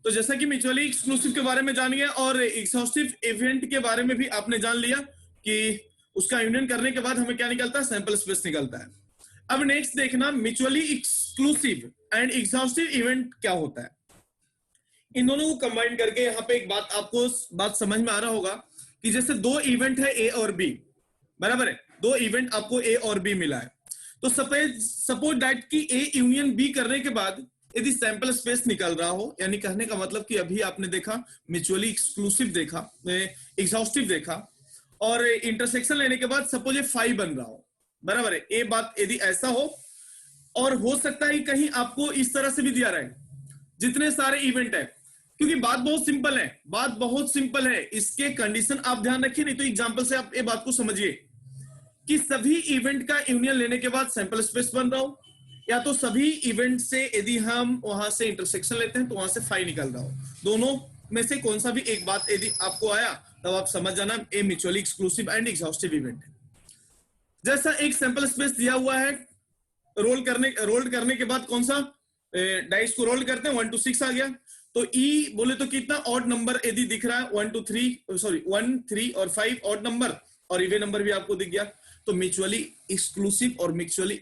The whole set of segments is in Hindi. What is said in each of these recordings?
तो जैसा कि म्यूचुअली एक्सक्लूसिव के बारे में जान गया और एग्जॉस्टिव इवेंट के बारे में भी आपने जान लिया कि उसका यूनियन करने के बाद हमें क्या निकलता है, सैंपल स्पेस निकलता है। अब नेक्स्ट देखना mutually exclusive and exhaustive event क्या होता है। इन दोनों को कंबाइन करके यहाँ पे एक बात आपको बात समझ में आ रहा होगा कि जैसे दो इवेंट है ए और बी, बराबर है, दो इवेंट आपको ए और बी मिला है, तो सपोज दैट कि ए यूनियन बी करने के बाद यदि सैंपल स्पेस निकल रहा हो, यानी कहने का मतलब कि अभी आपने देखा म्यूचुअली एक्सक्लूसिव देखा, एग्जॉस्टिव देखा, और इंटरसेक्शन लेने के बाद सपोज ये 5 बन रहा हो, बराबर है। ये बात यदि ऐसा हो, और हो सकता है कहीं आपको इस तरह से भी दिया रहे जितने सारे इवेंट है, क्योंकि बात बहुत सिंपल है, बात बहुत सिंपल है। इसके कंडीशन आप ध्यान रखिए, नहीं तो एग्जांपल से आप ये बात को समझिए कि सभी इवेंट का यूनियन लेने के बाद सैंपल स्पेस बन रहा हो, या तो सभी इवेंट से यदि हम वहां से इंटरसेक्शन लेते हैं तो वहां से 5 निकल रहा हो। दोनों में से कौन सा भी एक बात यदि आपको आया तब आप समझ जाना a mutually exclusive and exhaustive event है। जैसा एक सैंपल स्पेस दिया हुआ है, रोल करने के बाद कौन सा डाइस को रोल करते हैं, 1 to 6 आ गया, तो ई बोले तो कितना ऑड नंबर यदि दिख रहा है 1 to 3, सॉरी 1 3 और 5 ऑड नंबर, और इवन नंबर भी आपको दिख गया, तो म्यूचुअली एक्सक्लूसिव और म्यूचुअली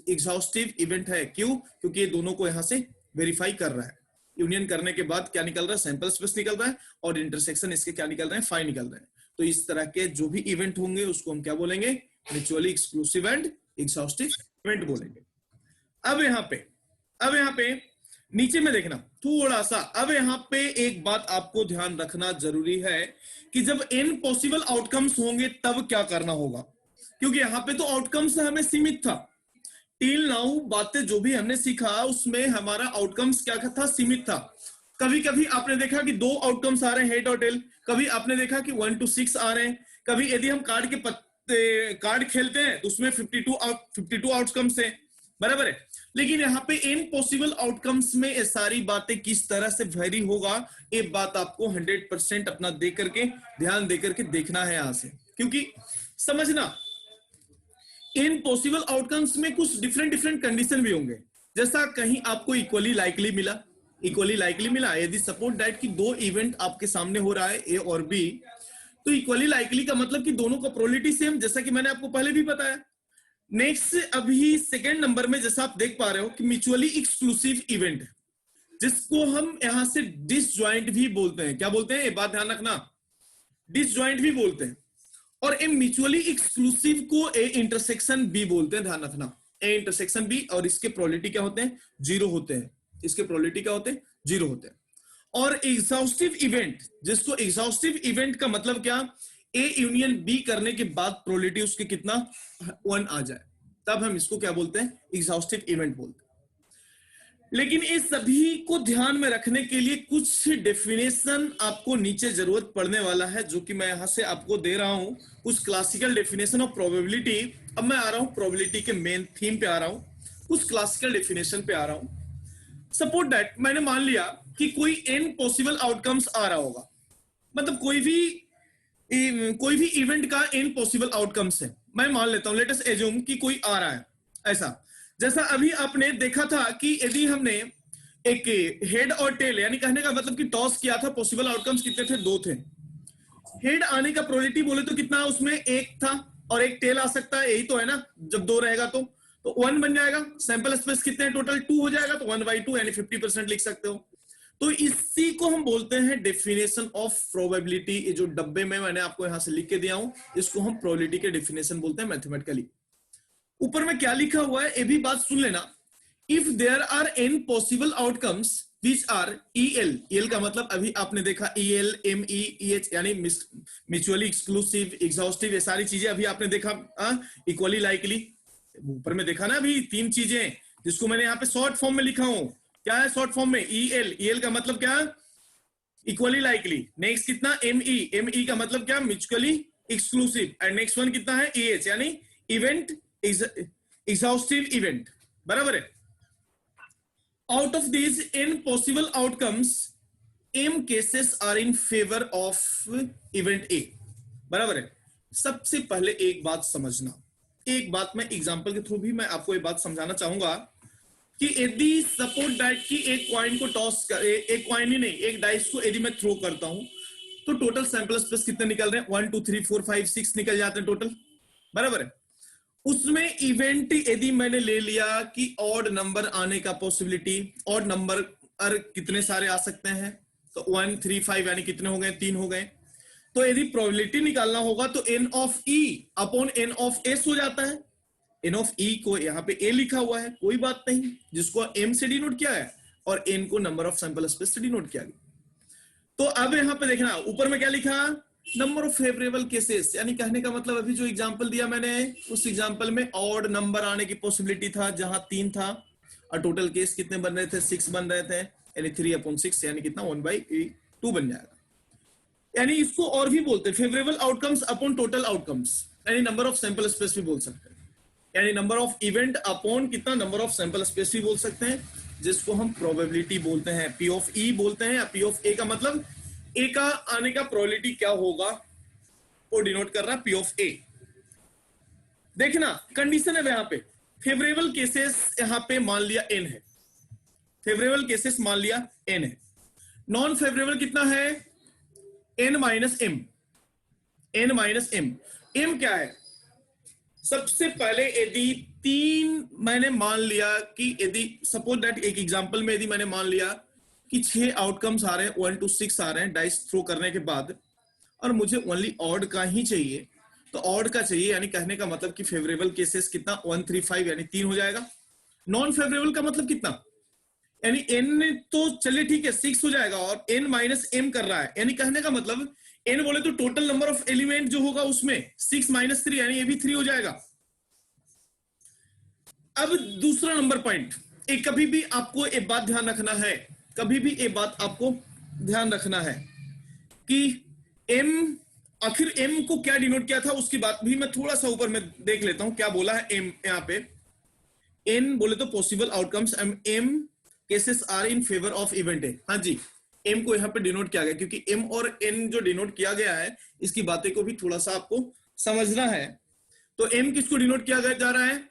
एग्जॉस्टिव इवेंट है। क्यों? क्योंकि ये दोनों को यहां से वेरीफाई कर रहा है। यूनियन करने के बाद क्या निकल रहा है, सैंपल स्पेस निकल रहा है, और इंटरसेक्शन इसके क्या निकल रहे हैं, 5 निकल रहे हैं। तो इस तरह के जो भी इवेंट होंगे उसको हम क्या बोलेंगे, mutually exclusive and exhaustive event बोलेंगे। अब यहाँ पे नीचे में देखना थोड़ा सा, अब यहाँ पे एक बात आपको ध्यान रखना जरूरी है कि जब n पॉसिबल आउटकम्स होंगे तब क्या करना होगा, क्योंकि यहाँ पे तो आउटकम्स हमें सीमित था। टिल नाउ बातें जो भी हमने सीखा उसमें हमारा आउटकम्स क्या था, सीमित था। कभी कभी आपने देखा कि 2 आउटकम्स आ रहे हैं, हेड और टेल, कभी आपने देखा कि 1 to 6 आ रहे हैं, कभी यदि हम कार्ड खेलते हैं तो उसमें 52 आउटकम्स है, बराबर है। लेकिन यहाँ पे इन पॉसिबल आउटकम्स में ये सारी बातें किस तरह से वेरी होगा, ये बात आपको 100% अपना दे करके, ध्यान दे करके देखना है यहां से, क्योंकि समझना इन पॉसिबल आउटकम्स में कुछ डिफरेंट कंडीशन भी होंगे। जैसा कहीं आपको इक्वली लाइकली मिला, यदि सपोज दैट कि 2 इवेंट आपके सामने हो रहा है ए और बी, तो इक्वली लाइकली का मतलब कि दोनों का प्रोबेबिलिटी सेम, जैसा कि मैंने आपको पहले भी बताया। नेक्स्ट अभी सेकेंड नंबर में जैसा आप देख पा रहे हो कि म्यूचुअली एक्सक्लूसिव इवेंट, जिसको हम यहां से डिसजॉइंट भी बोलते हैं। क्या बोलते हैं, ये बात ध्यान रखना, डिसजॉइंट भी बोलते हैं। और ए म्यूचुअली एक्सक्लूसिव को ए इंटरसेक्शन बी बोलते हैं, ध्यान रखना, ए इंटरसेक्शन बी, और इसके प्रोबेबिलिटी क्या होते हैं, 0 होते हैं। इसके प्रोबेबिलिटी क्या होते हैं, 0 होते हैं। और एग्जॉस्टिव इवेंट, जिसको एग्जॉस्टिव इवेंट का मतलब क्या, ए यूनियन बी करने के बाद प्रोबेबिलिटी उसके कितना 1 आ जाए, तब हम इसको क्या बोलते हैं, एग्जॉस्टिव इवेंट बोलते हैं। लेकिन इस सभी को ध्यान में रखने के लिए कुछ डेफिनेशन आपको नीचे जरूरत पड़ने वाला है, जो कि मैं यहां से आपको दे रहा हूं, कुछ क्लासिकल डेफिनेशन ऑफ प्रोबेबिलिटी। अब मैं आ रहा हूं प्रोबेबिलिटी के मेन थीम पे आ रहा हूं, कुछ क्लासिकल डेफिनेशन पे आ रहा हूं। सपोज दैट मैंने मान लिया कि कोई n पॉसिबल आउटकम्स आ रहा होगा, मतलब कोई भी इवेंट का n पॉसिबल आउटकम्स है। मैं मान लेता हूं, लेट अस एज्यूम कि कोई आ रहा है ऐसा, जैसा अभी आपने देखा था कि यदि हमने एक हेड और टेल, यानी कहने का मतलब कि टॉस किया था, पॉसिबल आउटकम्स कितने थे, 2 थे। हेड आने का प्रोबेबिलिटी बोले तो कितना, उसमें 1 था, और एक टेल आ सकता है, यही तो है ना, जब 2 रहेगा तो 1 बन जाएगा। सैंपल स्पेस कितने हैं, टोटल 2 हो जाएगा, तो 1/2 यानी 50% लिख सकते हो। तो इसी को हम बोलते हैं डेफिनेशन ऑफ प्रोबेबिलिटी। ये जो डब्बे में मैंने आपको यहां से लिख के दिया हूं, इसको हम प्रोबेबिलिटी के डेफिनेशन बोलते हैं मैथमेटिकली। ऊपर में क्या लिखा हुआ है ये भी बात सुन लेना, if there are n possible outcomes which are EL का मतलब अभी आपने देखा EL ME EH, यानी म्यूचुअली एक्सक्लूसिव, एग्जॉस्टिव, ये सारी चीजें अभी आपने देखा। इक्वली लाइकली ऊपर में देखा ना, अभी 3 चीजें जिसको मैंने यहाँ पे शॉर्ट फॉर्म में लिखा हूं। क्या है शॉर्ट फॉर्म में, EL का मतलब क्या, इक्वली लाइकली। नेक्स्ट कितना, ME का मतलब क्या, mutually exclusive, and next one कितना है, EH, यानी इवेंट एग्जॉस्टिव इवेंट, बराबर है। Out of these n possible outcomes m cases are in favour of event A, बराबर है। सबसे पहले एक बात समझना, एक बात मैं एग्जांपल के थ्रू भी मैं आपको एक बात समझाना चाहूंगा कि यदि सपोज दैट कि एक कॉइन को टॉस कर, एक कॉइन ही नहीं, एक डाइस को यदि मैं थ्रो करता हूं तो टोटल सैंपल स्पेस कितने निकल रहे हैं? 1 2 3 4 5 6 निकल जाते हैं टोटल, बराबर है। उसमें इवेंट यदि मैंने ले लिया कि ऑड नंबर आने का पॉसिबिलिटी, ऑड नंबर कितने सारे आ सकते हैं, तो 1 3 5 यानी कितने हो गए? 3 हो गए। तो यदि प्रोबेबिलिटी निकालना होगा तो n of e upon n of s हो जाता है। n ऑफ e को यहाँ पे a लिखा हुआ है, कोई बात नहीं, जिसको m से डिनोट किया है, और n को नंबर ऑफ सैंपल स्पेस से डिनोट किया गया। तो अब यहाँ पे देखना ऊपर में क्या लिखा, नंबर ऑफ फेवरेबल केसेस, यानी कहने का मतलब अभी जो एग्जांपल दिया मैंने, उस एग्जांपल में ऑड नंबर आने की पॉसिबिलिटी था जहां 3 था, और टोटल केस कितने बन रहे थे? 6 बन रहे थे, यानी 3/6 यानी कितना? 1/2 बन जाएगा। यानी इसको और भी बोलते हैं favourable outcomes upon total outcomes, यानी नंबर ऑफ सैंपल स्पेस भी बोल सकते हैं, यानी नंबर ऑफ इवेंट अपॉन कितना? नंबर ऑफ सैंपल स्पेस भी बोल सकते हैं, जिसको हम प्रोबेबिलिटी बोलते हैं, पी ऑफ ई बोलते हैं, या पी ऑफ ए का मतलब ए का आने का प्रोबेबिलिटी क्या होगा वो डिनोट कर रहा है पी ऑफ ए। देखना कंडीशन है यहां पे, फेवरेबल केसेस यहां पे मान लिया n है, फेवरेबल केसेस मान लिया n है, नॉन फेवरेबल कितना है? n minus m, n minus m। m क्या है? सबसे पहले यदि 3 मैंने मान लिया कि यदि सपोज दैट एक एग्जांपल में यदि मैंने मान लिया कि 6 आउटकम्स आ रहे हैं, 1 to 6 आ रहे हैं डाइस थ्रो करने के बाद, और मुझे ओनली ऑड का ही चाहिए, तो ऑड का चाहिए, यानी कहने का मतलब कि फेवरेबल केसेस कितना? 1 3 5 यानी 3 हो जाएगा। नॉन फेवरेबल का मतलब कितना? यानी n तो चलिए ठीक है 6 हो जाएगा, और n माइनस m कर रहा है, यानी कहने का मतलब n बोले तो टोटल नंबर ऑफ एलिमेंट जो होगा उसमें 6 माइनस 3 यानी ये भी 3 हो जाएगा। अब दूसरा नंबर पॉइंट, एक कभी भी आपको एक बात ध्यान रखना है, कभी भी एक बात आपको ध्यान रखना है कि m, आखिर m को क्या डिनोट किया था उसकी बात भी मैं थोड़ा सा ऊपर में देख लेता हूं, क्या बोला है m यहां पे। n बोले तो possible outcomes, m cases are in favour of event है। हाँ जी, m को यहां पे डिनोट किया गया, क्योंकि m और n जो डिनोट किया गया है इसकी बातें को भी थोड़ा सा आपको समझना है। तो m किसको डिनोट किया जा रहा है?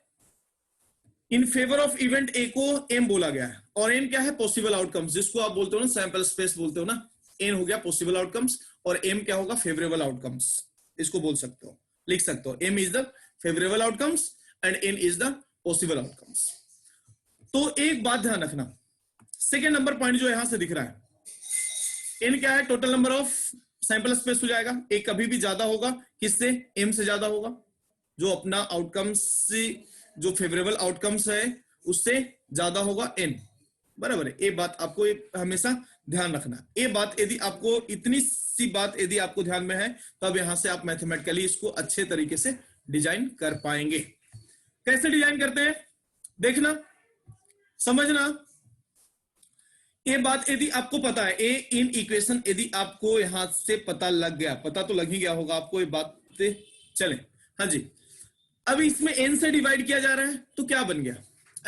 इन फेवर ऑफ इवेंट ए को m बोला गया है, और n क्या है? पॉसिबल आउटकम्स, जिसको आप बोलते हो ना सैंपल स्पेस बोलते हो ना, n हो गया पॉसिबल आउटकम्स, और m क्या होगा? फेवरेबल आउटकम्स, इसको बोल सकते हो, लिख सकते हो, m is the favourable outcomes and n is the possible outcomes. तो एक बात ध्यान रखना, सेकेंड नंबर पॉइंट जो यहां से दिख रहा है, n क्या है? Total number of sample space हो जाएगा, एक कभी भी ज्यादा होगा, किससे? m से ज्यादा होगा, जो अपना आउटकम्स से, जो फेवरेबल आउटकम्स है उससे ज्यादा होगा n, बराबर है। ये बात आपको हमेशा ध्यान रखना। ये बात यदि आपको, इतनी सी बात यदि आपको ध्यान में है, तो अब यहां से आप मैथमेटिकली इसको अच्छे तरीके से डिजाइन कर पाएंगे। कैसे डिजाइन करते हैं देखना, समझना। ये बात यदि आपको पता है, ए इन इक्वेशन यदि आपको यहां से पता लग गया, पता तो लग ही गया होगा आपको, ये बात चले। हाँ जी, अब इसमें n से डिवाइड किया जा रहा है तो क्या बन गया?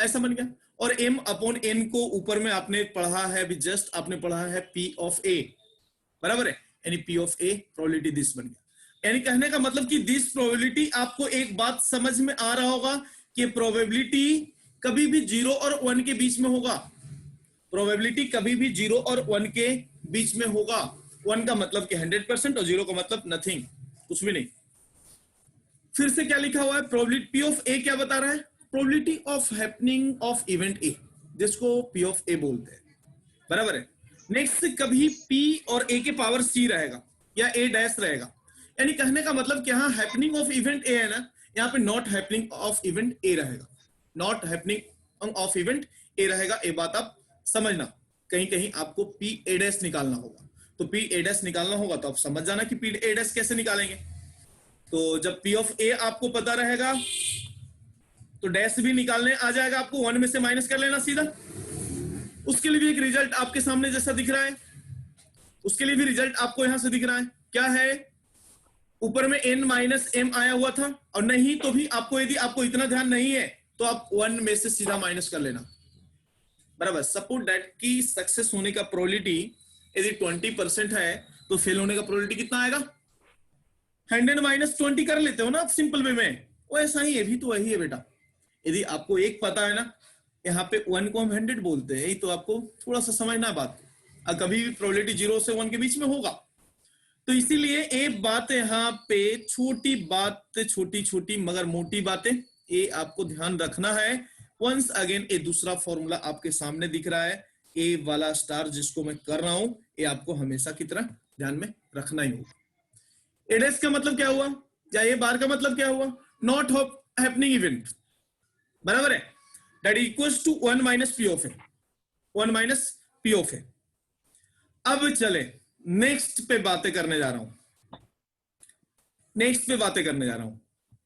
ऐसा बन गया, और m अपॉन n को ऊपर में आपने पढ़ा है, अभी जस्ट आपने पढ़ा है p ऑफ a, बराबर है, यानी p of a probability this बन गया। यानी कहने का मतलब कि दिस प्रोबेबिलिटी, आपको एक बात समझ में आ रहा होगा कि प्रोबेबिलिटी कभी भी 0 और 1 के बीच में होगा, प्रोबेबिलिटी कभी भी 0 और 1 के बीच में होगा। 1 का मतलब कि 100% और 0 का मतलब नथिंग, कुछ भी नहीं। फिर से क्या लिखा हुआ है? प्रोबेबिलिटी पी ऑफ ए क्या बता रहा है? Probability of happening of event ए, जिसको पी ऑफ ए बोलते हैं, बराबर है। नेक्स्ट, कभी पी और ए के पावर सी रहेगा या ए डैश रहेगा, यानी कहने का मतलब कि यहाँ हैपनिंग ऑफ इवेंट ए है ना, यहाँ पे not happening of event A रहेगा, not happening of event A रहेगा। ये बात आप समझना, कहीं कहीं आपको पी ए डैश निकालना होगा, तो पी ए डैश निकालना होगा तो आप समझ जाना कि पी ए डैश कैसे निकालेंगे। तो जब पी ऑफ ए आपको पता रहेगा तो डैश भी निकालने आ जाएगा आपको, 1 में से माइनस कर लेना सीधा। उसके लिए भी एक रिजल्ट आपके सामने जैसा दिख रहा है, उसके लिए भी रिजल्ट आपको यहां से दिख रहा है, क्या है? ऊपर में n माइनस m आया हुआ था, और नहीं तो भी आपको, यदि आपको इतना ध्यान नहीं है तो आप 1 में से सीधा माइनस कर लेना, बराबर। सपोज दैट की सक्सेस होने का प्रोबेबिलिटी यदि 20% है तो फेल होने का प्रोबेबिलिटी कितना आएगा? 100 माइनस 20 कर लेते हो ना आप सिंपल वे में, वो ऐसा ही है भी, तो वही है बेटा। यदि आपको एक पता है ना यहाँ पे 1 को हम 100 बोलते हैं, तो आपको थोड़ा सा समझना बात को। कभी भी प्रोबेबिलिटी 0 से 1 के बीच में होगा, तो इसीलिए ये बात यहाँ पे छोटी बात, छोटी छोटी मगर मोटी बातें, ये आपको ध्यान रखना है। वंस अगेन ये दूसरा फॉर्मूला आपके सामने दिख रहा है, ए वाला स्टार जिसको मैं कर रहा हूं, ये आपको हमेशा की तरह ध्यान में रखना ही होगा। एडेस का मतलब क्या हुआ, या ए बार का मतलब क्या हुआ, नॉट हैपनिंग इवेंट, बराबर है, that equals to 1 minus P of A, 1 minus P of A. अब चले नेक्स्ट पे बातें करने जा रहा हूं, नेक्स्ट पे बातें करने जा रहा हूं।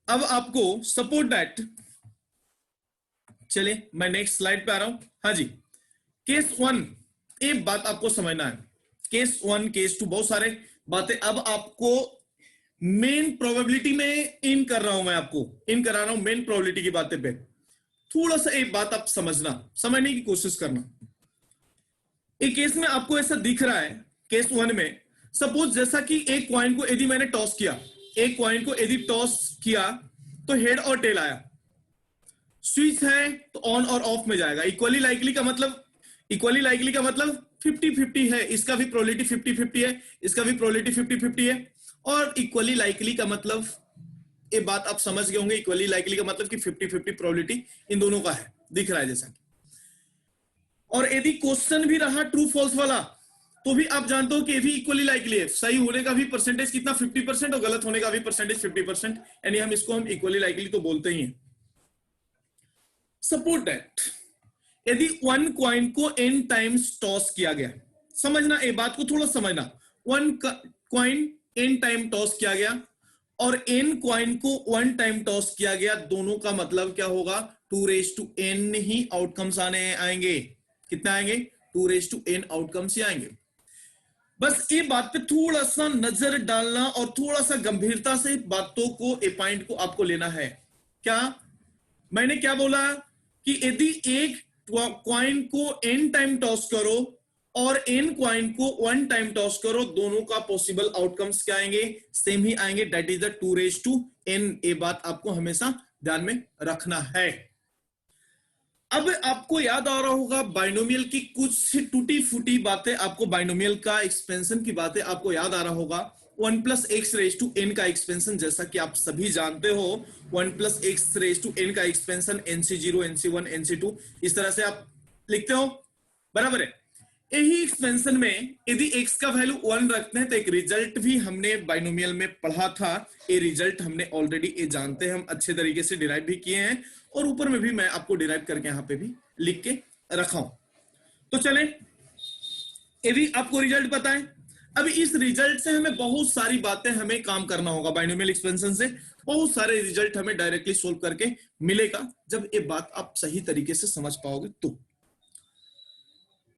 अब आपको सपोर्ट दैट, चले मैं नेक्स्ट स्लाइड पे आ रहा हूं। हाँ जी, केस 1, एक बात आपको समझना है, केस 1 केस 2 बहुत सारे बातें। अब आपको मेन प्रोबेबिलिटी में इन कर रहा हूं, मैं आपको इन करा रहा हूं मेन प्रोबेबिलिटी की बातें पे। थोड़ा सा एक बात आप समझना, समझने की कोशिश करना। एक केस में आपको ऐसा दिख रहा है, केस 1 में सपोज जैसा कि एक कॉइन को यदि मैंने टॉस किया, एक कॉइन को यदि टॉस किया तो हेड और टेल आया, स्विच है तो ऑन और ऑफ में जाएगा। इक्वली लाइकली का मतलब, इक्वली लाइकली का मतलब 50-50 है, इसका भी प्रोबेबिलिटी 50-50 है, इसका भी प्रोबेबिलिटी 50-50 है। और इक्वली लाइकली का मतलब, ये बात आप समझ गए होंगे, इक्वली लाइकली का मतलब कि 50-50 प्रोबेबिलिटी इन दोनों का है, दिख रहा है जैसा कि। और यदि क्वेश्चन भी रहा ट्रू फॉल्स वाला, तो भी आप जानते हो कि ये भी इक्वली लाइकली है, सही होने का भी परसेंटेज कितना 50% और गलत होने का भी परसेंटेज 50%, यानी हम इसको हम इक्वली लाइकली तो बोलते ही हैं। सपोज दैट यदि 1 कॉइन को n टाइम्स टॉस किया गया, समझना ये बात को थोड़ा समझना, 1 कॉइन n टाइम टॉस किया गया और n कॉइन को 1 टाइम टॉस किया गया, दोनों का मतलब क्या होगा, 2n ही आउटकम्स आएंगे। कितना आएंगे, 2n आउटकम्स ही आएंगे। बस ये बात पे थोड़ा सा नजर डालना और थोड़ा सा गंभीरता से बातों को, ए पॉइंट को आपको लेना है। क्या मैंने क्या बोला कि यदि एक क्वाइन को n टाइम टॉस करो और n क्वाइन को 1 टाइम टॉस करो, दोनों का पॉसिबल आउटकम्स क्या आएंगे, सेम ही आएंगे, दैट इज द 2n। ये बात आपको हमेशा ध्यान में रखना है। अब आपको याद आ रहा होगा बाइनोमियल की कुछ टूटी फूटी बातें, आपको बाइनोमियल का एक्सपेंशन की बातें आपको याद आ रहा होगा। 1 + x⁻n का एक्सपेंशन, जैसा कि आप सभी जानते हो, 1 + x⁻n का एक्सपेंशन nc0 nc1 nc2 इस तरह से आप लिखते हो, बराबर है। यही एक्सपेंशन में यदि x का वैल्यू 1 रखते हैं तो एक रिजल्ट भी हमने बाइनोमियल में पढ़ा था, ये रिजल्ट हमने ऑलरेडी ये जानते हैं, हम अच्छे तरीके से डिराइव भी किए हैं और ऊपर में भी मैं आपको डिराइव करके यहां पे भी लिख के रखा हूं। तो चलें, ये भी आपको रिजल्ट पता है। अब इस रिजल्ट से हमें बहुत सारी बातें हमें काम करना होगा, बाइनोमियल एक्सपेंशन से बहुत सारे रिजल्ट हमें डायरेक्टली सोल्व करके मिलेगा, जब ये बात आप सही तरीके से समझ पाओगे तो।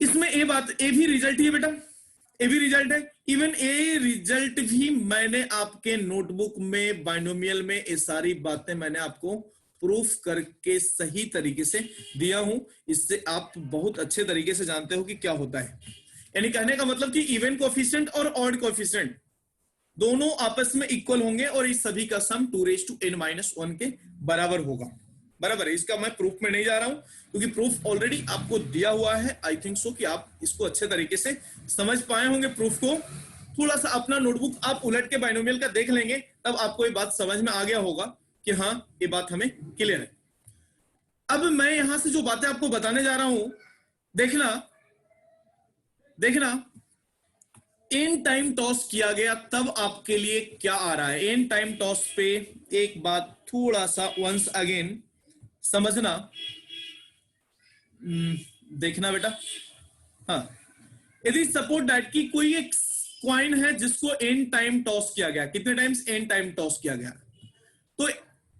इसमें ये बात, ये भी रिजल्ट ही है बेटा, ये भी रिजल्ट है। इवन ये रिजल्ट भी मैंने आपके नोटबुक में बाइनोमियल में ये सारी बातें मैंने आपको प्रूफ करके सही तरीके से दिया हूं, इससे आप बहुत अच्छे तरीके से जानते हो कि क्या होता है। यानी कहने का मतलब कि इवन कोएफिशिएंट और ऑड कोएफिशिएंट दोनों आपस में इक्वल होंगे और इस सभी का सम 2n-1 के बराबर होगा, बराबर है। इसका मैं प्रूफ में नहीं जा रहा हूं क्योंकि प्रूफ ऑलरेडी आपको दिया हुआ है। आई थिंक सो कि आप इसको अच्छे तरीके से समझ पाए होंगे प्रूफ को। थोड़ा सा अपना नोटबुक आप उलट के बाइनोमियल का देख लेंगे, तब आपको ये बात समझ में आ गया होगा कि हाँ ये बात हमें क्लियर है। अब मैं यहां से जो बातें आपको बताने जा रहा हूं, देखना देखना, n टाइम टॉस किया गया तब आपके लिए क्या आ रहा है। n टाइम टॉस पे एक बात थोड़ा सा वंस अगेन समझना, देखना बेटा। हाँ, यदि सपोज दैट कि कोई एक क्वाइन है जिसको n टाइम टॉस किया गया, कितने टाइम्स n टाइम टॉस किया गया, तो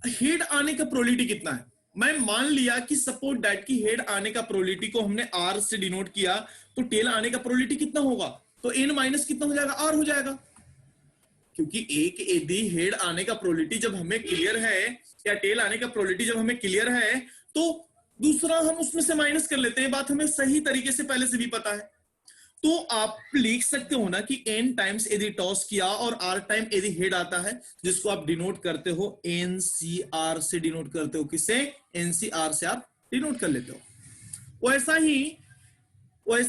हेड आने का प्रोबेबिलिटी कितना है। मैं मान लिया कि सपोज दैट कि हेड आने का प्रोबेबिलिटी को हमने r से डिनोट किया, तो टेल आने का प्रोबेबिलिटी कितना होगा, तो n माइनस कितना हो जाएगा, r हो जाएगा। क्योंकि एक यदि हेड आने का प्रोबेबिलिटी जब हमें क्लियर है या टेल आने का प्रोबेबिलिटी जब हमें क्लियर है, तो दूसरा हम उसमें से माइनस कर लेते हैं। बात हमें सही तरीके से पहले से भी पता है। तो आप लिख सकते हो ना कि n टाइम्स यदि टॉस किया और r टाइम यदि हेड आता है, जिसको आप डिनोट करते हो NCR से डिनोट करते हो, किससे, NCR से आप डिनोट कर लेते हो। वैसा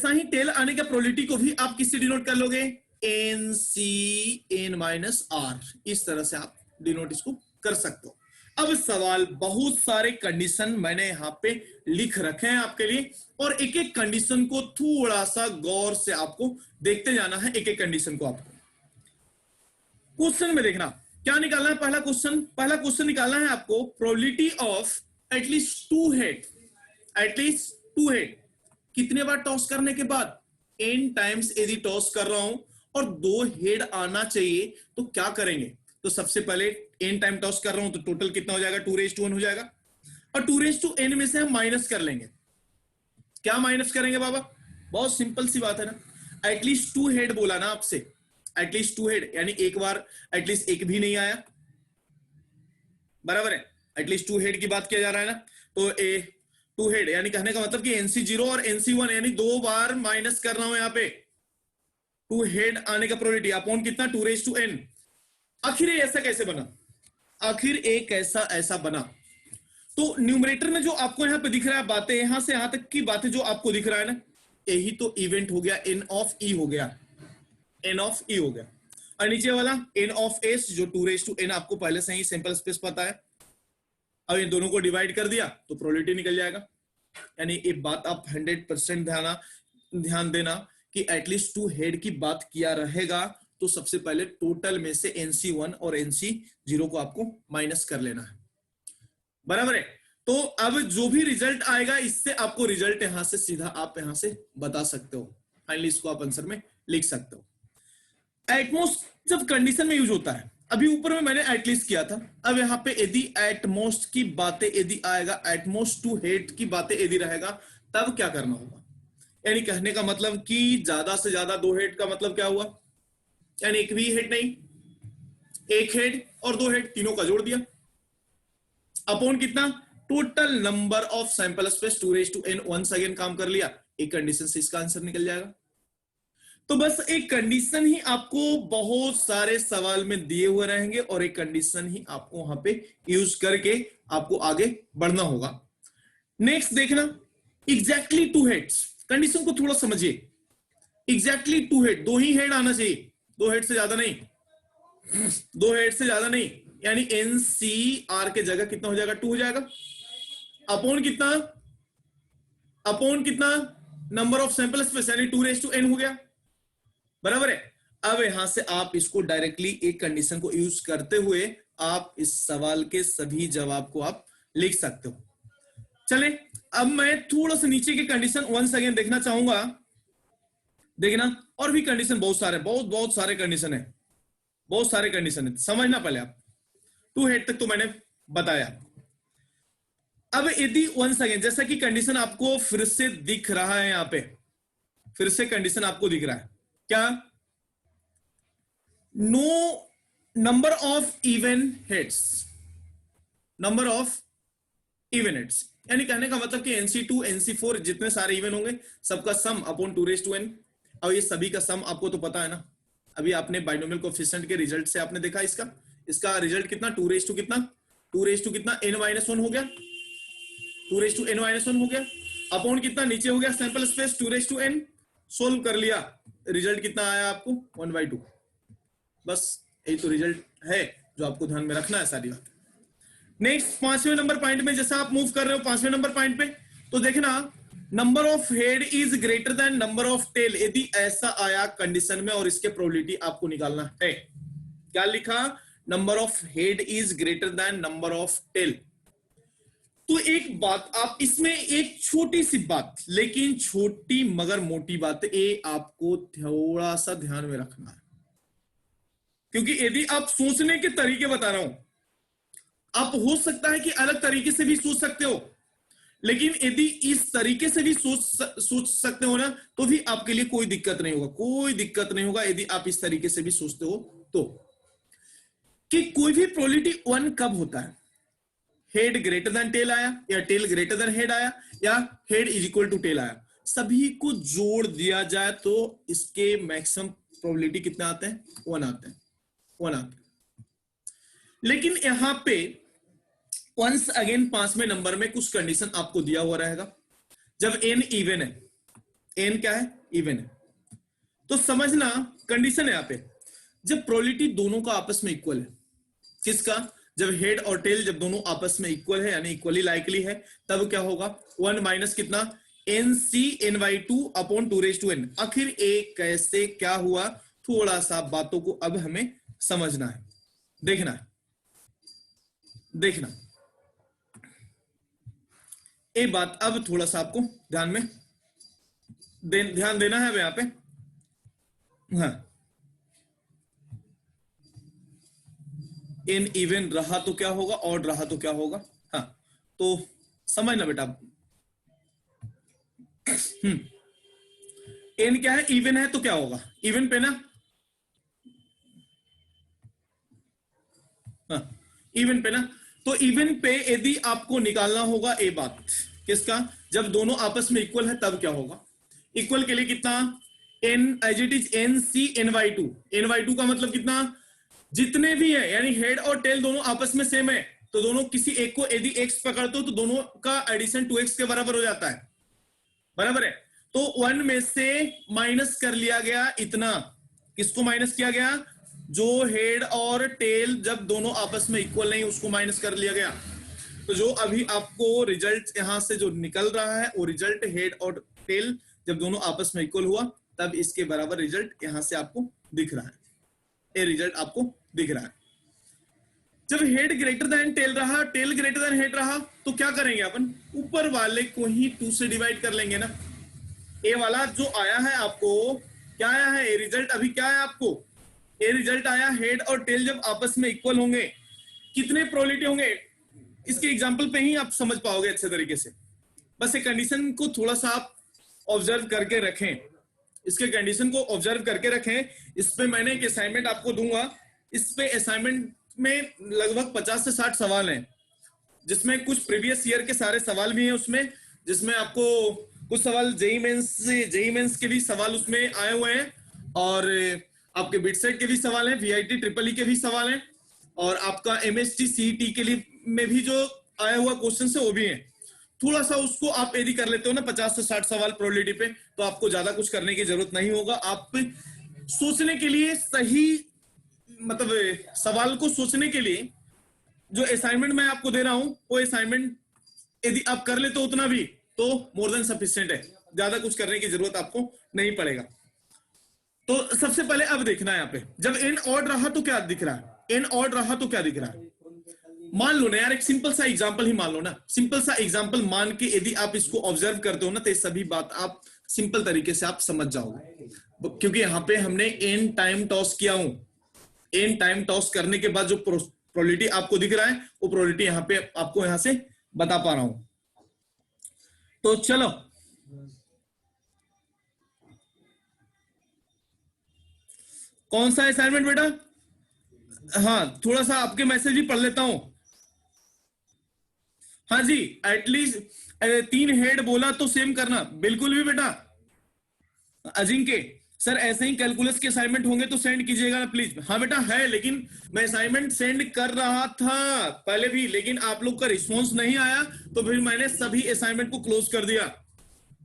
ही टेल आने के प्रोबेबिलिटी को भी आप किससे डिनोट कर लोगे, n C n minus r, इस तरह से आप डिनोट इसको कर सकते हो। अब सवाल, बहुत सारे कंडीशन मैंने यहां पे लिख रखे हैं आपके लिए, और एक एक कंडीशन को थोड़ा सा गौर से आपको देखते जाना है। एक एक कंडीशन को आपको क्वेश्चन में देखना क्या निकालना है। पहला क्वेश्चन निकालना है आपको, probability of at least to head कितने बार टॉस करने के बाद, n टाइम्स यदि टॉस कर रहा हूं और 2 हेड आना चाहिए तो क्या करेंगे। तो सबसे पहले n टाइम टॉस कर रहा हूं तो टोटल कितना हो जाएगा, 2 हो जाएगा, और 2 में से हम माइनस कर लेंगे। क्या माइनस करेंगे बाबा, बहुत सिंपल सी बात है ना, एटलीस्ट 2 हेड बोला ना आपसे, एटलीस्ट 2 हेड यानी एक बार एटलीस्ट एक भी नहीं आया, बराबर है, एटलीस्ट 2 हेड की बात किया जा रहा है ना। तो 2 हेड यानी कहने का मतलब कि NC0 और NC1 यानी 2 बार माइनस कर रहा हूं यहां पे, 2 हेड आने का प्रोबेबिलिटी अपॉन कितना, 2n। आखिर ऐसा कैसे बना, आखिर एक ऐसा बना। तो न्यूमरेटर में जो आपको यहां पे दिख रहा है बातें, यहां से यहां तक की बातें जो आपको दिख रहा है ना, यही तो इवेंट हो गया, n ऑफ e हो गया, और नीचे वाला n ऑफ s जो 2n आपको पहले से ही सैंपल स्पेस पता है। अब इन दोनों को डिवाइड कर दिया तो प्रोबेबिलिटी निकल जाएगा। यानी एक बात आप 100% ध्यान देना कि एटलीस्ट 2 हेड की बात किया रहेगा तो सबसे पहले टोटल में से NC1 और NC0 को आपको माइनस कर लेना है, बराबर है। तो अब जो भी रिजल्ट आएगा इससे आपको रिजल्ट यहां से सीधा आप यहां से बता सकते हो, फाइनली इसको आप आंसर में लिख सकते हो। एटमोस्ट जब कंडीशन में यूज होता है, अभी ऊपर में मैंने एटलीस्ट किया था, अब यहां पे यदि एटमोस्ट की बातें यदि आएगा, एटमोस्ट 2 हेड की बातें यदि रहेगा तब क्या करना होगा। यानी कहने का मतलब कि ज्यादा से ज्यादा 2 हेड का मतलब क्या हुआ, यानी एक भी हेड नहीं, 1 हेड और 2 हेड तीनों का जोड़ दिया, अपॉन कितना, total number of sample space 2n, once again काम कर लिया, एक कंडीशन से इसका आंसर निकल जाएगा। तो बस एक कंडीशन ही आपको बहुत सारे सवाल में दिए हुए रहेंगे और एक कंडीशन ही आपको वहां पे यूज करके आपको आगे बढ़ना होगा। नेक्स्ट देखना, एग्जैक्टली 2 हेड्स, कंडीशन को थोड़ा समझिए। एग्जैक्टली 2 हेड, 2 ही हेड आना चाहिए, 2 हेड से ज्यादा नहीं, 2 हेड से ज्यादा नहीं, यानी NCR के जगह कितना हो जाएगा, 2 हो जाएगा, अपॉन कितना नंबर ऑफ सैंपल स्पेस यानी 2n हो गया, बराबर है। अब यहां से आप इसको डायरेक्टली एक कंडीशन को यूज करते हुए आप इस सवाल के सभी जवाब को आप लिख सकते हो। चले अब मैं थोड़ा सा नीचे के कंडीशन वंस अगेन देखना चाहूंगा, देखना और भी कंडीशन बहुत सारे, बहुत सारे कंडीशन है, बहुत सारे कंडीशन है, समझना पहले आप। 2 हेड तक तो मैंने बताया। अब यदि वंस अगेन जैसा कि कंडीशन आपको फिर से दिख रहा है, यहां पे फिर से कंडीशन आपको दिख रहा है क्या, no number of even heads, number of even heads यानी कहने का मतलब कि NC2 NC4 जितने सारे इवन होंगे सबका सम अपॉन 2n। अब ये सभी का सम आपको तो पता है ना, अभी आपने बाइनोमियल कोएफिशिएंट के रिजल्ट से आपने देखा इसका रिजल्ट कितना, 2 कितना n-1 हो गया, 2n-1 हो गया, अपॉन कितना नीचे हो गया सैंपल स्पेस 2n, सोल्व कर लिया, रिजल्ट कितना आया आपको 1/2। बस यही तो रिजल्ट है जो आपको ध्यान में रखना है सारी बात। नेक्स्ट 5वें नंबर पॉइंट में जैसा आप मूव कर रहे हो 5वें नंबर पॉइंट पे, तो देखना number of head is greater than number of tail, यदि ऐसा आया कंडीशन में और इसके प्रोबेबिलिटी आपको निकालना है। क्या लिखा, number of head is greater than number of tail. तो एक बात आप इसमें, एक छोटी सी बात लेकिन छोटी मगर मोटी बात, ये आपको थोड़ा सा ध्यान में रखना है, क्योंकि यदि आप सोचने के तरीके बता रहा हूं, आप हो सकता है कि अलग तरीके से भी सोच सकते हो, लेकिन यदि इस तरीके से भी सोच सकते हो ना तो भी आपके लिए कोई दिक्कत नहीं होगा, कोई दिक्कत नहीं होगा यदि आप इस तरीके से भी सोचते हो तो, कि कोई भी प्रोबेबिलिटी 1 कब होता है, हेड ग्रेटर देन टेल आया या टेल ग्रेटर देन हेड आया या head is equal to tail आया, सभी को जोड़ दिया जाए तो इसके मैक्सिमम प्रोबेबिलिटी कितने आते हैं, 1 आते हैं, 1 आते हैं। लेकिन यहां पे वंस अगेन 5वें नंबर में कुछ कंडीशन आपको दिया हुआ रहेगा, जब n इवन है, n क्या है, इवन है, तो समझना कंडीशन है यहां पे, जब प्रोबेबिलिटी दोनों का आपस में इक्वल है, किसका, जब हेड और टेल जब दोनों आपस में इक्वल है यानी इक्वली लाइकली है, तब क्या होगा, 1 माइनस कितना, NC/2 अपॉन 2n। आखिर एक कैसे क्या हुआ, थोड़ा सा बातों को अब हमें समझना है, देखना है, देखना ये बात अब थोड़ा सा आपको ध्यान में ध्यान देना है यहां पे। हाँ, इन इवन रहा तो क्या होगा, ऑड रहा तो क्या होगा। हाँ, तो समझना बेटा, एन क्या है, इवन है तो क्या होगा, इवन पे ना, हाँ, इवन पे ना, तो इवन पे यदि आपको निकालना होगा ए बात, किसका, जब दोनों आपस में इक्वल है तब क्या होगा, इक्वल के लिए कितना, N as it is NC/NY2, NY2 का मतलब कितना, जितने भी है यानी हेड और टेल दोनों आपस में सेम है, तो दोनों किसी एक को यदि x पकड़ते हो तो दोनों का एडिशन 2x के बराबर हो जाता है, बराबर है। तो 1 में से माइनस कर लिया गया इतना, किसको माइनस किया गया, जो हेड और टेल जब दोनों आपस में इक्वल नहीं उसको माइनस कर लिया गया। तो जो अभी आपको रिजल्ट यहां से जो निकल रहा है वो रिजल्ट हेड और टेल जब दोनों आपस में इक्वल हुआ तब इसके बराबर रिजल्ट यहां से आपको दिख रहा है, ये रिजल्ट आपको दिख रहा है। जब हेड ग्रेटर देन टेल रहा, टेल ग्रेटर देन हेड रहा, तो क्या करेंगे अपन, ऊपर वाले को ही 2 से डिवाइड कर लेंगे ना। ए वाला जो आया है आपको, क्या आया है, ए रिजल्ट अभी क्या है आपको, ए रिजल्ट आया हेड और टेल जब आपस में इक्वल होंगे कितने प्रोबेबिलिटी होंगे, इसके एग्जांपल पे ही आप समझ पाओगे अच्छे तरीके से। बस एक कंडीशन को थोड़ा सा आप ऑब्जर्व करके रखें, इसके कंडीशन को ऑब्जर्व करके रखें। इस पे मैंने एक असाइनमेंट आपको दूंगा, इस पे असाइनमेंट में लगभग 50 से 60 सवाल हैं, जिसमें कुछ प्रीवियस ईयर के सारे सवाल भी हैं उसमें, जिसमें आपको कुछ सवाल जेईई मेंस के भी सवाल उसमें आए हुए हैं, और आपके बिटसेट के भी सवाल हैं, VIT ट्रिपल के भी सवाल हैं, और आपका MST CET के लिए में भी जो आया हुआ क्वेश्चन है वो भी है। थोड़ा सा उसको आप यदि कर लेते हो ना 50 से 60 सवाल प्रोबेबिलिटी पे, तो आपको ज्यादा कुछ करने की जरूरत नहीं होगा। आप सोचने के लिए सही, मतलब सवाल को सोचने के लिए जो असाइनमेंट मैं आपको दे रहा हूं वो असाइनमेंट यदि आप कर लेते हो उतना भी तो मोर देन सफिशिएंट है, ज्यादा कुछ करने की जरूरत आपको नहीं पड़ेगा। तो सबसे पहले अब देखना है यहाँ पे, जब एन ऑड रहा तो क्या दिख रहा है, एन ऑड रहा तो क्या दिख रहा है। मान लो ना यार, एक सिंपल सा एग्जांपल ही मान लो ना, सिंपल सा एग्जांपल मान के यदि आप इसको ऑब्जर्व करते हो ना तो ये सभी बात आप सिंपल तरीके से आप समझ जाओगे, क्योंकि यहाँ पे हमने एन टाइम टॉस किया हूं, एन टाइम टॉस करने के बाद जो प्रोबेबिलिटी आपको दिख रहा है वो प्रोबेबिलिटी यहाँ पे आपको यहां से बता पा रहा हूं। तो चलो कौन सा असाइनमेंट बेटा, हाँ थोड़ा सा आपके मैसेज भी पढ़ लेता हूं। हाँ जी, एटलीस्ट 3 हेड बोला तो सेम करना, बिल्कुल भी बेटा। अजिंक्य सर ऐसे ही कैलकुलस के असाइनमेंट होंगे तो सेंड कीजिएगा ना प्लीज। हाँ बेटा है, लेकिन मैं असाइनमेंट सेंड कर रहा था पहले भी, लेकिन आप लोग का रिस्पॉन्स नहीं आया तो फिर मैंने सभी असाइनमेंट को क्लोज कर दिया।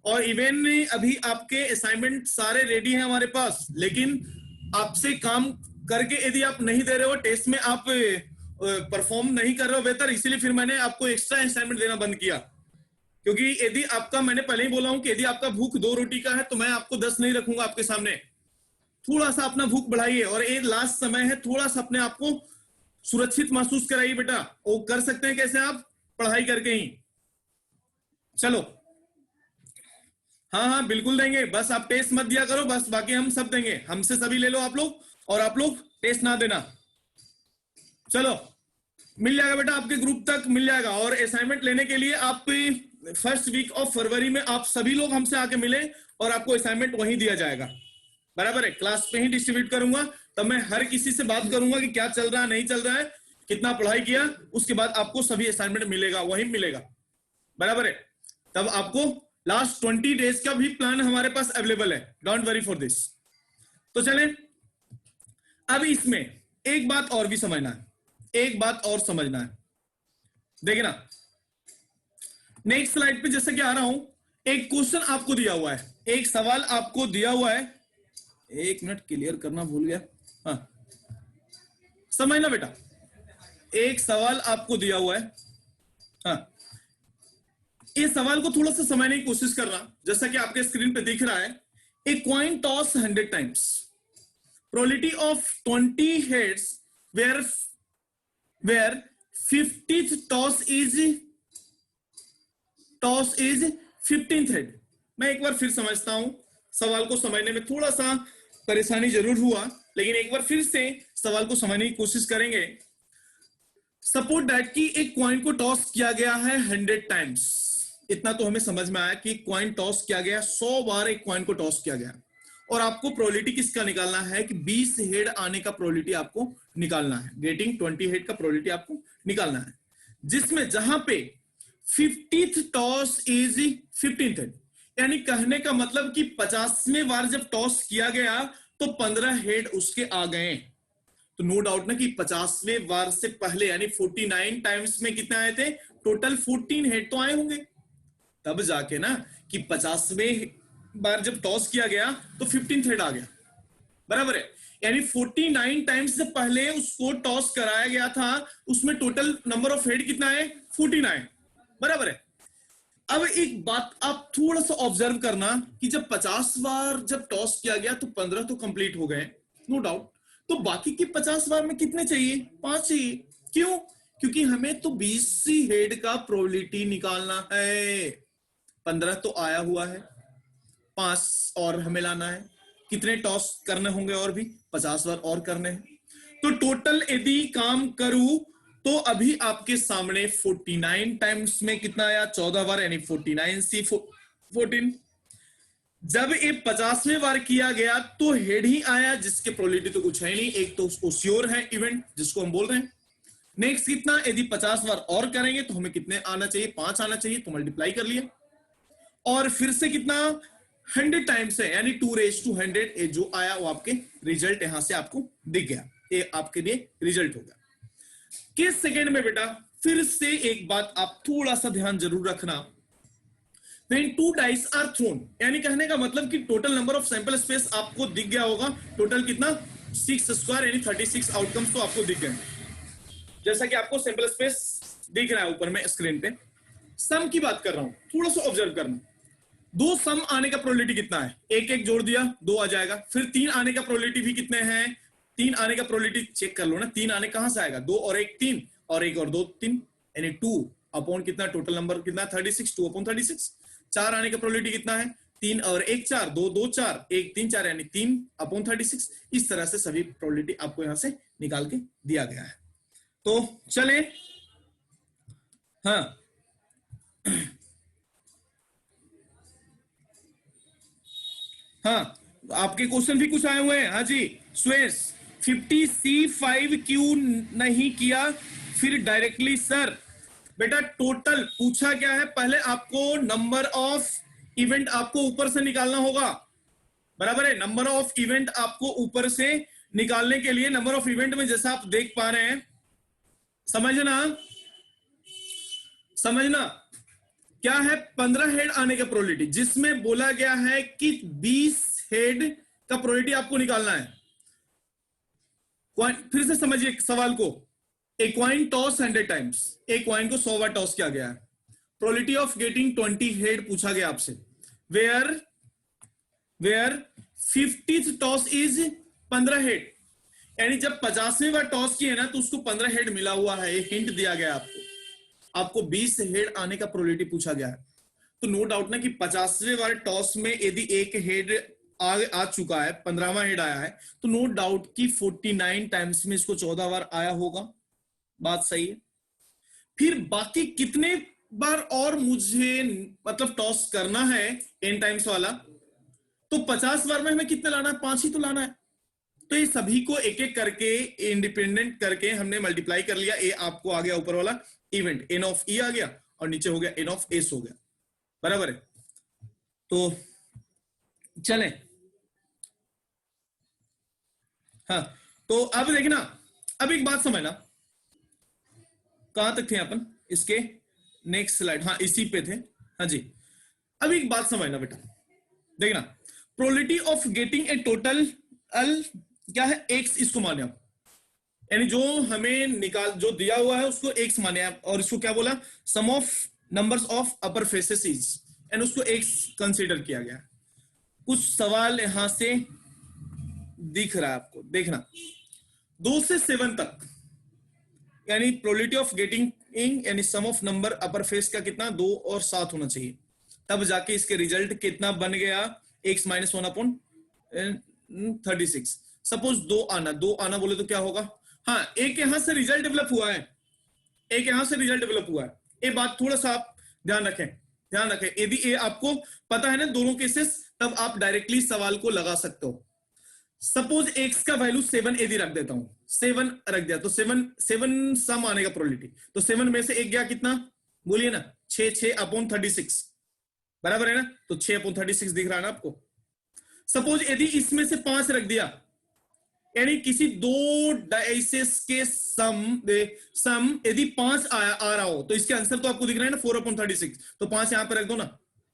और इवन अभी आपके असाइनमेंट सारे रेडी हैं हमारे पास, लेकिन आपसे काम करके यदि आप नहीं दे रहे हो, टेस्ट में आप परफॉर्म नहीं कर रहे हो बेहतर, इसीलिए फिर मैंने आपको एक्स्ट्रा असाइनमेंट देना बंद किया। क्योंकि यदि आपका, मैंने पहले ही बोला हूं कि यदि आपका भूख 2 रोटी का है तो मैं आपको 10 नहीं रखूंगा आपके सामने। थोड़ा सा अपना भूख बढ़ाइए, और ये लास्ट समय है, थोड़ा सा अपने आप को सुरक्षित महसूस कराइए बेटा। वो कर सकते हैं कैसे आप, पढ़ाई करके ही। चलो हाँ हाँ बिल्कुल देंगे, बस आप टेस्ट मत दिया करो बस, बाकी हम सब देंगे, हमसे सभी ले लो आप लोग, और आप लोग टेस्ट ना देना। चलो मिल जाएगा बेटा, आपके ग्रुप तक मिल जाएगा। और असाइनमेंट लेने के लिए आप फर्स्ट वीक ऑफ फरवरी में आप सभी लोग हमसे आके मिले और आपको असाइनमेंट वहीं दिया जाएगा, बराबर है। क्लास पे ही डिस्ट्रीब्यूट करूंगा, तब मैं हर किसी से बात करूंगा कि क्या चल रहा है नहीं चल रहा है, कितना पढ़ाई किया, उसके बाद आपको सभी असाइनमेंट मिलेगा, वहीं मिलेगा, बराबर है। तब आपको लास्ट 20 डेज का भी प्लान हमारे पास अवेलेबल है, डोंट वरी फॉर दिस। तो चलें, अब इसमें एक बात और भी समझना है, एक बात और समझना है, देखना नेक्स्ट स्लाइड पे जैसे कि आ रहा हूं, एक क्वेश्चन आपको दिया हुआ है, एक सवाल आपको दिया हुआ है, एक मिनट क्लियर करना भूल गया। हाँ समझना बेटा, एक सवाल आपको दिया हुआ है। हाँ इस सवाल को थोड़ा सा समझने की कोशिश करना। जैसा कि आपके स्क्रीन पे दिख रहा है, a coin toss 100 times, probability of 20 heads where 50th toss is 15th head. मैं एक बार फिर समझता हूं, सवाल को समझने में थोड़ा सा परेशानी जरूर हुआ, लेकिन एक बार फिर से सवाल को समझने की कोशिश करेंगे। सपोज दैट कि एक क्वाइन को टॉस किया गया है 100 टाइम्स। इतना तो हमें समझ में आया कि क्वाइन टॉस किया गया, 100 बार एक क्वाइन को टॉस किया गया, और आपको प्रोबेबिलिटी किसका निकालना है कि 20 हेड आने का प्रोबेबिलिटी आपको निकालना है, गेटिंग 20 हेड का प्रोबेबिलिटी आपको निकालना है, जिसमें जहां पे 50th toss is 15th head. यानी कहने का मतलब कि 50वें बार जब टॉस किया गया तो 15 हेड उसके आ गए। तो नो डाउट ना कि 50वें बार से पहले यानी 49 टाइम्स में कितने आए थे, टोटल 14 हेड तो आए होंगे, तब जाके ना कि 50वें बार जब टॉस किया गया तो 15th हेड आ गया, बराबर है। यानी 49 टाइम्स से पहले उसको टॉस कराया गया था, उसमें टोटल नंबर ऑफ हेड कितना है, 49, बराबर है। अब एक बात आप थोड़ा सा ऑब्जर्व करना कि जब 50 बार जब टॉस किया गया तो 15 तो कंप्लीट हो गए, नो डाउट, तो बाकी के 50 बार में कितने चाहिए, 5 चाहिए। क्यों, क्योंकि हमें तो 20 हेड का प्रोबेबिलिटी निकालना है, 15 तो आया हुआ है, 5 और हमें लाना है, कितने टॉस करने होंगे, और भी 50 बार और करने हैं। तो टोटल यदि काम करूं तो अभी आपके सामने 49 टाइम्स में कितना आया, 14 बार, यानी 49C14। जब ये 50वें बार किया गया तो हेड ही आया, जिसके प्रोबेबिलिटी तो कुछ है नहीं, एक तो श्योर है इवेंट जिसको हम बोल रहे हैं। नेक्स्ट कितना, यदि 50 बार और करेंगे तो हमें कितने आना चाहिए, 5 आना चाहिए, तो मल्टीप्लाई कर लिया, और फिर से कितना 100 टाइम्स है, यानी 2⁻100 जो आया वो आपके रिजल्ट यहां से आपको दिख गया, ये आपके लिए रिजल्ट होगा। किस सेकेंड में बेटा, फिर से एक बात आप थोड़ा सा ध्यान जरूर रखना, when 2 dice are thrown, यानी कहने का मतलब कि total number of sample space आपको दिख गया होगा, टोटल कितना 6 स्क्वायर यानी 36 आउटकम्स तो आपको दिख गए, जैसा कि आपको सैंपल स्पेस दिख रहा है ऊपर में स्क्रीन पे। सम की बात कर रहा हूं, थोड़ा सा ऑब्जर्व करना, 2 सम आने का प्रोबेबिलिटी कितना है, एक एक जोड़ दिया 2 आ जाएगा, फिर 3 आने का प्रोबेबिलिटी भी कितने हैं, 3 आने का प्रोबेबिलिटी चेक कर लो ना, 3 आने कहां से आएगा, 2 और 1 3, और 1 और 2 3, यानी 2 अपॉन कितना, टोटल नंबर कितना 36, 2 अपॉन 36। 4 आने का प्रोबेबिलिटी कितना है, 3 और 1 4, 2 2 4, 1 3 4, यानी 3 अपॉन 36। इस तरह से सभी प्रोबेबिलिटी आपको यहां से निकाल के दिया गया है। तो चले, हाँ हाँ आपके क्वेश्चन भी कुछ आए हुए हैं। हाँ जी स्वेस, 50C5 क्यों नहीं किया फिर डायरेक्टली सर। बेटा टोटल पूछा क्या है, पहले आपको नंबर ऑफ इवेंट आपको ऊपर से निकालना होगा, बराबर है। नंबर ऑफ इवेंट आपको ऊपर से निकालने के लिए, नंबर ऑफ इवेंट में जैसा आप देख पा रहे हैं, समझना समझना क्या है, 15 हेड आने का प्रोबेबिलिटी, जिसमें बोला गया है कि 20 हेड का प्रोबेबिलिटी आपको निकालना है। फिर से समझिए सवाल को, ए क्वाइन टॉस 100 टाइम्स, एक क्वाइन को 100 बार टॉस किया गया है, प्रोबेबिलिटी ऑफ गेटिंग 20 हेड पूछा गया आपसे, where 50th toss is 15 head, यानी जब 50वें बार टॉस किए ना तो उसको 15 हेड मिला हुआ है, एक हिंट दिया गया आपको 20 हेड आने का प्रोबेबिलिटी पूछा गया है। तो नो डाउट ना कि 50वें बार टॉस में यदि एक हेड आ चुका है, 15वां हेड आया है, तो नो डाउट कि 49 टाइम्स में इसको 14 बार आया होगा, बात सही है। फिर बाकी कितने बार और मुझे मतलब टॉस करना है n टाइम्स वाला, तो 50 बार में हमें कितने लाना है, 5 ही तो लाना है। तो ये सभी को एक एक करके इंडिपेंडेंट करके हमने मल्टीप्लाई कर लिया, ए आपको आ गया ऊपर वाला इवेंट n ऑफ e आ गया, और नीचे हो गया n ऑफ s हो गया, बराबर है। तो चलें, हाँ तो अब देखना, अब एक बात समझना, कहां तक थे अपन, इसके नेक्स्ट स्लाइड, हाँ इसी पे थे, हाँ जी। अब एक बात समझना बेटा, देखना, probability of getting a total क्या है, एक्स इसको माने आप, यानी जो हमें जो दिया हुआ है उसको एक्स माने आप, और इसको क्या बोला, sum of numbers of upper faces is, and उसको एक्स कंसीडर किया गया। कुछ सवाल यहां से दिख रहा है आपको, देखना, 2 से 7 तक, यानी प्रोबेबिलिटी ऑफ गेटिंग यानी सम ऑफ नंबर अपर फेस का कितना, 2 और 7 होना चाहिए, तब जाके इसके रिजल्ट कितना बन गया, x माइनस 1/36। सपोज 2 आना बोले तो क्या होगा, हाँ एक यहां से रिजल्ट डेवलप हुआ है, एक यहां से रिजल्ट डेवलप हुआ है, ये बात थोड़ा सा आप ध्यान रखें, यदि ये आपको पता है ना दोनों केसेस, तब आप डायरेक्टली सवाल को लगा सकते हो। सपोज x का वैल्यू 7 यदि रख देता हूं, 7 रख दिया तो 7 सम आने का प्रोबेबिलिटी, तो 7 में से एक गया कितना, बोलिए ना, 6/36 बराबर है ना, तो 6/36 दिख रहा है ना आपको। सपोज यदि इसमें से 5 रख दिया, यानी किसी 2 डाइसेस के सम यदि 5 आ रहा हो, तो इसके आंसर तो आपको दिख रहा है ना 4/36, तो 5 यहां पर रख दो ना,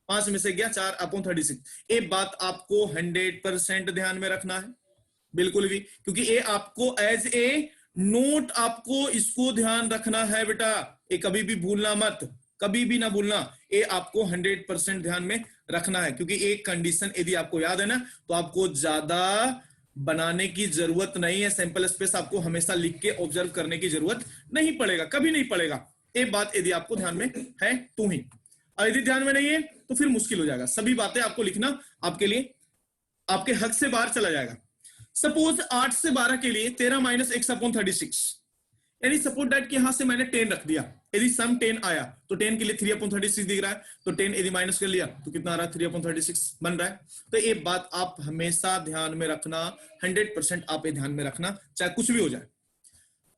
5 में से गया 4/36। ये बात आपको 100% ध्यान में रखना है, बिल्कुल भी, क्योंकि ये आपको एज ए नोट आपको इसको ध्यान रखना है बेटा, ये कभी भी भूलना मत, कभी भी ना भूलना, ये आपको 100% ध्यान में रखना है, क्योंकि एक कंडीशन यदि आपको याद है ना, तो आपको ज्यादा बनाने की जरूरत नहीं है, सैंपल स्पेस आपको हमेशा लिख के ऑब्जर्व करने की जरूरत नहीं पड़ेगा, कभी नहीं पड़ेगा। ये बात यदि आपको ध्यान में है तो ही, और यदि ध्यान में नहीं है तो फिर मुश्किल हो जाएगा, सभी बातें आपको लिखना आपके लिए आपके हक से बाहर चला जाएगा। सपोज 8 से 12 के लिए 13 माइनस x/36, यानी सपोज दैट कि यहां से मैंने 10 रख दिया, यदि सम 10 आया तो 10 के लिए 3/36 दिख रहा है, तो 10 यदि माइनस कर लिया तो कितना आ रहा है, 3/36 बन रहा है। तो ये बात आप हमेशा ध्यान में रखना, 100% आप ये ध्यान में रखना, चाहे कुछ भी हो जाए।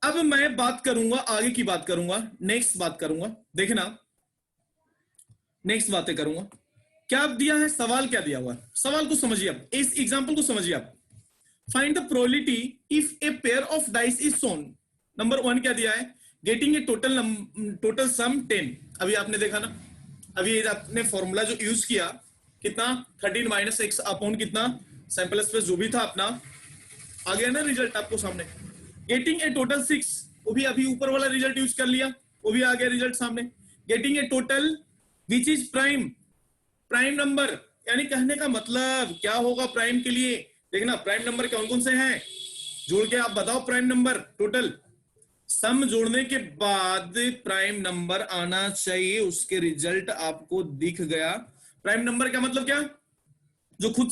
अब मैं बात करूंगा, आगे की बात करूंगा, नेक्स्ट बात करूंगा, देखना नेक्स्ट बातें करूंगा। क्या दिया है, सवाल क्या दिया हुआ है, सवाल को समझिए आप, इस एग्जांपल को समझिए आप। Find the probability if a pair of dice is सोन। नंबर 1 क्या दिया है, गेटिंग ए टोटल सम 10। अभी आपने देखा ना, अभी आपने फॉर्मूला जो यूज किया, कितना 13 माइनस एक्स अपॉन कितना सैंपल स्पेस जो भी था अपना, आ गया ना रिजल्ट आपको सामने। गेटिंग ए टोटल 6, वो भी अभी ऊपर वाला रिजल्ट यूज कर लिया, वो भी आ गया रिजल्ट सामने। Getting a total which is prime number, यानी कहने का मतलब क्या होगा प्राइम के लिए, देखना प्राइम नंबर कौन कौन से हैं, जोड़ के आप बताओ प्राइम नंबर टोटल, सम जोड़ने के बाद प्राइम नंबर आना चाहिए, उसके रिजल्ट आपको दिख गया। प्राइम नंबर का मतलब क्या, जो खुद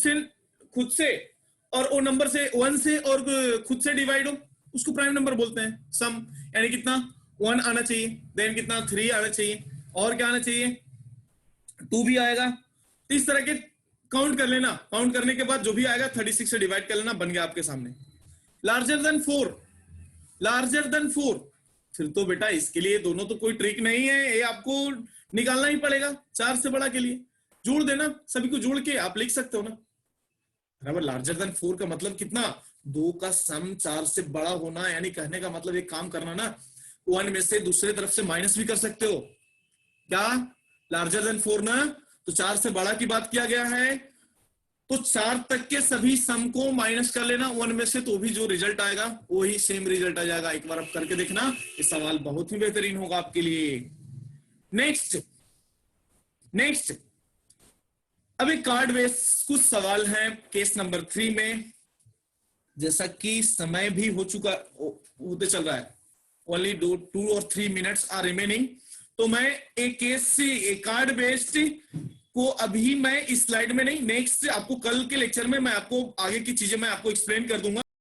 से और वो नंबर से 1 से और खुद से डिवाइड हो, उसको प्राइम नंबर बोलते हैं। सम यानी कितना 1 आना चाहिए, देन कितना 3 आना चाहिए, और क्या आना चाहिए 2 भी आएगा। तो इस तरह के काउंट कर लेना, काउंट करने के बाद जो भी आएगा 36 से डिवाइड कर लेना, बन गया आपके सामने। लार्जर देन 4, फिर तो बेटा इसके लिए दोनों तो कोई ट्रिक नहीं है, ये आपको निकालना ही पड़ेगा। 4 से बड़ा के लिए जोड़ देना, सभी को जोड़ के आप लिख सकते हो ना, बराबर। लार्जर देन 4 का मतलब कितना, 2 का सम 4 से बड़ा होना, यानी कहने का मतलब एक काम करना ना, 1 में से दूसरे तरफ से माइनस भी कर सकते हो, क्या लार्जर देन 4 ना, तो 4 से बड़ा की बात किया गया है, तो 4 तक के सभी सम को माइनस कर लेना 1 में से, तो भी जो रिजल्ट आएगा वही सेम रिजल्ट आ जाएगा। एक बार आप करके देखना, ये सवाल बहुत ही बेहतरीन होगा आपके लिए। नेक्स्ट अब एक कार्ड बेस कुछ सवाल हैं केस नंबर 3 में, जैसा कि समय भी हो चुका होते चल रहा है, ओनली 2 और 3 मिनट्स आर रिमेनिंग, तो मैं एक केस से एक कार्ड बेस्ड को अभी मैं इस स्लाइड में नहीं, नेक्स्ट आपको कल के लेक्चर में मैं आपको आगे की चीजें मैं आपको एक्सप्लेन कर दूंगा।